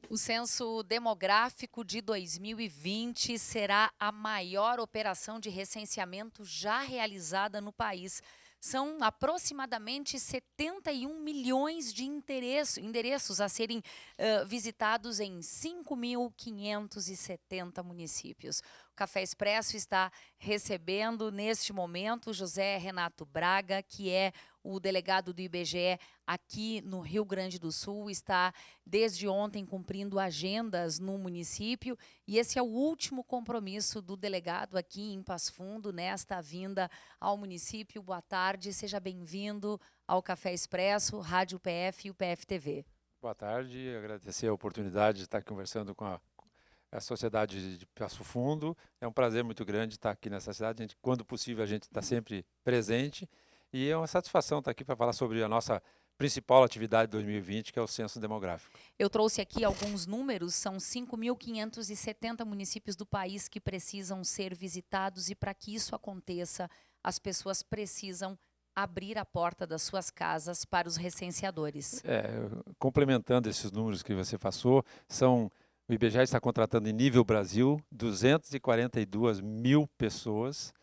O Censo Demográfico de 2020 será a maior operação de recenseamento já realizada no país. São aproximadamente 71 milhões de endereços a serem visitados em 5.570 municípios. O Café Expresso está recebendo, neste momento, José Renato Braga, que é o delegado do IBGE aqui no Rio Grande do Sul, está desde ontem cumprindo agendas no município, e esse é o último compromisso do delegado aqui em Passo Fundo, nesta vinda ao município. Boa tarde, seja bem-vindo ao Café Expresso, Rádio PF e o PF TV. Boa tarde, agradecer a oportunidade de estar conversando com a sociedade de Passo Fundo. É um prazer muito grande estar aqui nessa cidade. Quando possível, a gente está sempre presente. E é uma satisfação estar aqui para falar sobre a nossa principal atividade de 2020, que é o Censo Demográfico. Eu trouxe aqui alguns números, são 5.570 municípios do país que precisam ser visitados, e para que isso aconteça, as pessoas precisam abrir a porta das suas casas para os recenseadores. Complementando esses números que você passou, o IBGE está contratando em nível Brasil 242 mil pessoas,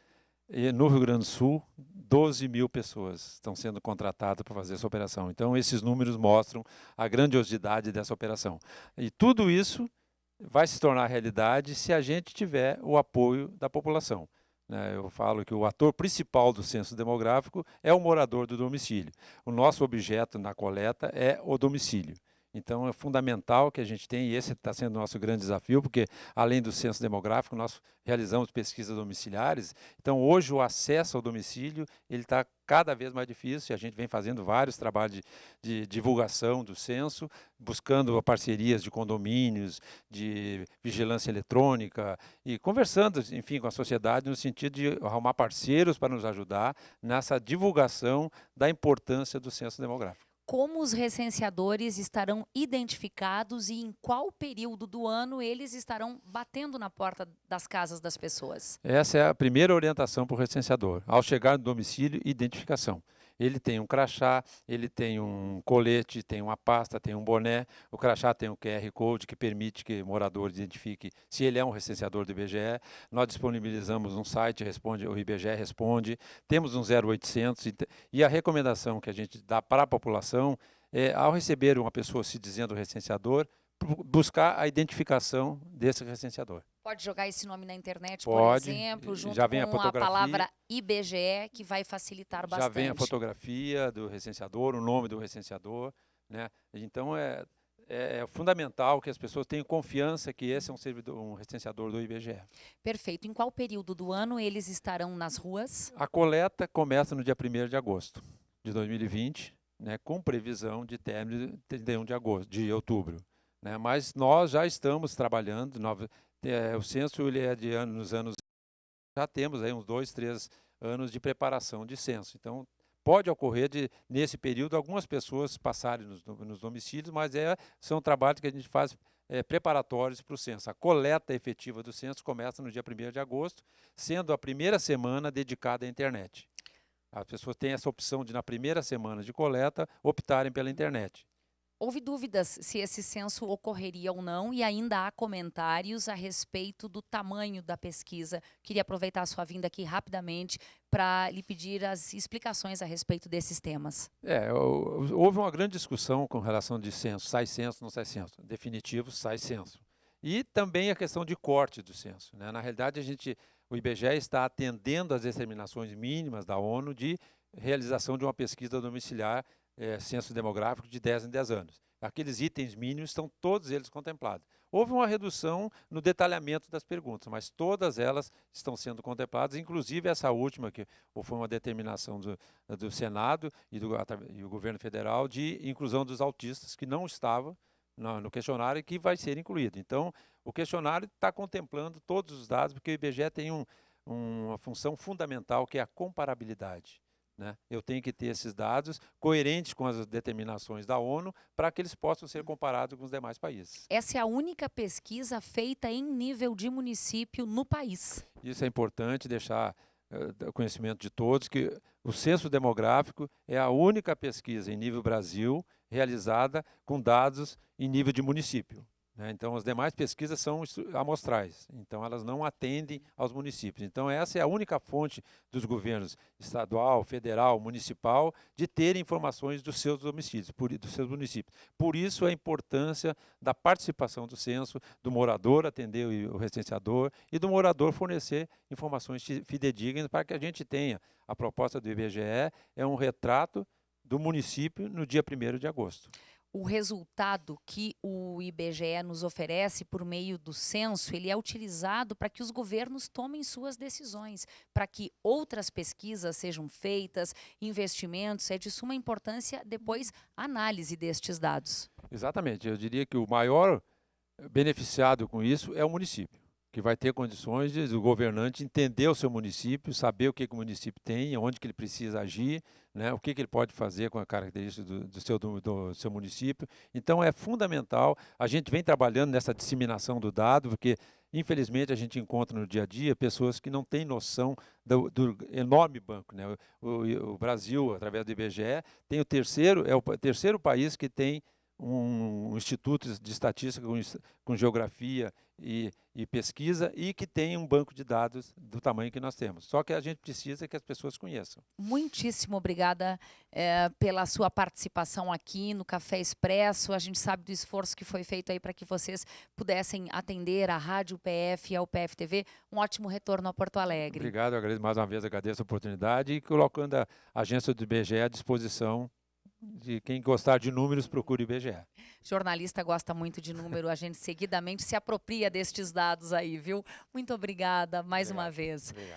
e no Rio Grande do Sul, 12 mil pessoas estão sendo contratadas para fazer essa operação. Então, esses números mostram a grandiosidade dessa operação. E tudo isso vai se tornar realidade se a gente tiver o apoio da população. Eu falo que o ator principal do censo demográfico é o morador do domicílio. O nosso objeto na coleta é o domicílio. Então, é fundamental que a gente tenha, e esse está sendo o nosso grande desafio, porque, além do censo demográfico, nós realizamos pesquisas domiciliares. Então, hoje, o acesso ao domicílio ele está cada vez mais difícil, e a gente vem fazendo vários trabalhos de divulgação do censo, buscando parcerias de condomínios, de vigilância eletrônica, e conversando, enfim, com a sociedade, no sentido de arrumar parceiros para nos ajudar nessa divulgação da importância do censo demográfico. Como os recenseadores estarão identificados e em qual período do ano eles estarão batendo na porta das casas das pessoas? Essa é a primeira orientação para o recenseador. Ao chegar no domicílio, identificação. Ele tem um crachá, ele tem um colete, tem uma pasta, tem um boné. O crachá tem um QR Code que permite que o morador identifique se ele é um recenseador do IBGE. Nós disponibilizamos um site, o IBGE responde. Temos um 0800 e a recomendação que a gente dá para a população é, ao receber uma pessoa se dizendo recenseador, buscar a identificação desse recenseador. Pode jogar esse nome na internet, Pode, por exemplo, junto já vem com a a palavra IBGE, que vai facilitar bastante. Já vem a fotografia do recenseador, o nome do recenseador, né? Então, é fundamental que as pessoas tenham confiança que esse é um recenseador do IBGE. Perfeito. Em qual período do ano eles estarão nas ruas? A coleta começa no dia 1º de agosto de 2020, né, com previsão de término de 31 de outubro. Né? Mas nós já estamos trabalhando, o censo ele é nos anos, já temos aí uns 2, 3 anos de preparação de censo. Então, pode ocorrer nesse período, algumas pessoas passarem nos domicílios, mas são trabalhos que a gente faz preparatórios para o censo. A coleta efetiva do censo começa no dia 1º de agosto, sendo a primeira semana dedicada à internet. As pessoas têm essa opção de, na primeira semana de coleta, optarem pela internet. Houve dúvidas se esse censo ocorreria ou não, e ainda há comentários a respeito do tamanho da pesquisa. Queria aproveitar a sua vinda aqui rapidamente para lhe pedir as explicações a respeito desses temas. Houve uma grande discussão com relação de censo, sai censo, não sai censo. Definitivo, sai censo. E também a questão de corte do censo. Né? Na realidade, o IBGE está atendendo às determinações mínimas da ONU de realização de uma pesquisa domiciliar, censo demográfico de 10 em 10 anos. Aqueles itens mínimos estão todos eles contemplados. Houve uma redução no detalhamento das perguntas, mas todas elas estão sendo contempladas, inclusive essa última, que foi uma determinação do Senado e o governo federal de inclusão dos autistas, que não estava no questionário e que vai ser incluído. Então, o questionário está contemplando todos os dados, porque o IBGE tem uma função fundamental, que é a comparabilidade. Né? Eu tenho que ter esses dados coerentes com as determinações da ONU para que eles possam ser comparados com os demais países. Essa é a única pesquisa feita em nível de município no país. Isso é importante deixar conhecimento de todos, que o censo demográfico é a única pesquisa em nível Brasil realizada com dados em nível de município. né? Então, as demais pesquisas são amostrais, então elas não atendem aos municípios. Então, essa é a única fonte dos governos estadual, federal, municipal, de ter informações dos seus domicílios, dos seus municípios. Por isso, a importância da participação do censo, do morador atender o recenseador e do morador fornecer informações fidedignas para que a gente tenha. A proposta do IBGE é um retrato do município no dia 1º de agosto. O resultado que o IBGE nos oferece por meio do censo, ele é utilizado para que os governos tomem suas decisões, para que outras pesquisas sejam feitas, investimentos, é de suma importância depois a análise destes dados. Exatamente, eu diria que o maior beneficiado com isso é o município, que vai ter condições de o governante entender o seu município, saber o que o município tem, onde que ele precisa agir, né, o que ele pode fazer com a característica do seu município. Então, é fundamental, a gente vem trabalhando nessa disseminação do dado, porque, infelizmente, a gente encontra no dia a dia pessoas que não têm noção do enorme banco, né? O Brasil, através do IBGE, é o terceiro país que tem um instituto de estatística com geografia e pesquisa e que tem um banco de dados do tamanho que nós temos. Só que a gente precisa que as pessoas conheçam. Muitíssimo obrigada pela sua participação aqui no Café Expresso. A gente sabe do esforço que foi feito aí para que vocês pudessem atender a Rádio PF e ao PF-TV. Um ótimo retorno a Porto Alegre. Obrigado, eu agradeço mais uma vez, agradeço a oportunidade e colocando a agência do IBGE à disposição de quem gostar de números, procure o IBGE. Jornalista gosta muito de número, a gente seguidamente se apropria destes dados aí, viu? Muito obrigada mais uma vez. Obrigado.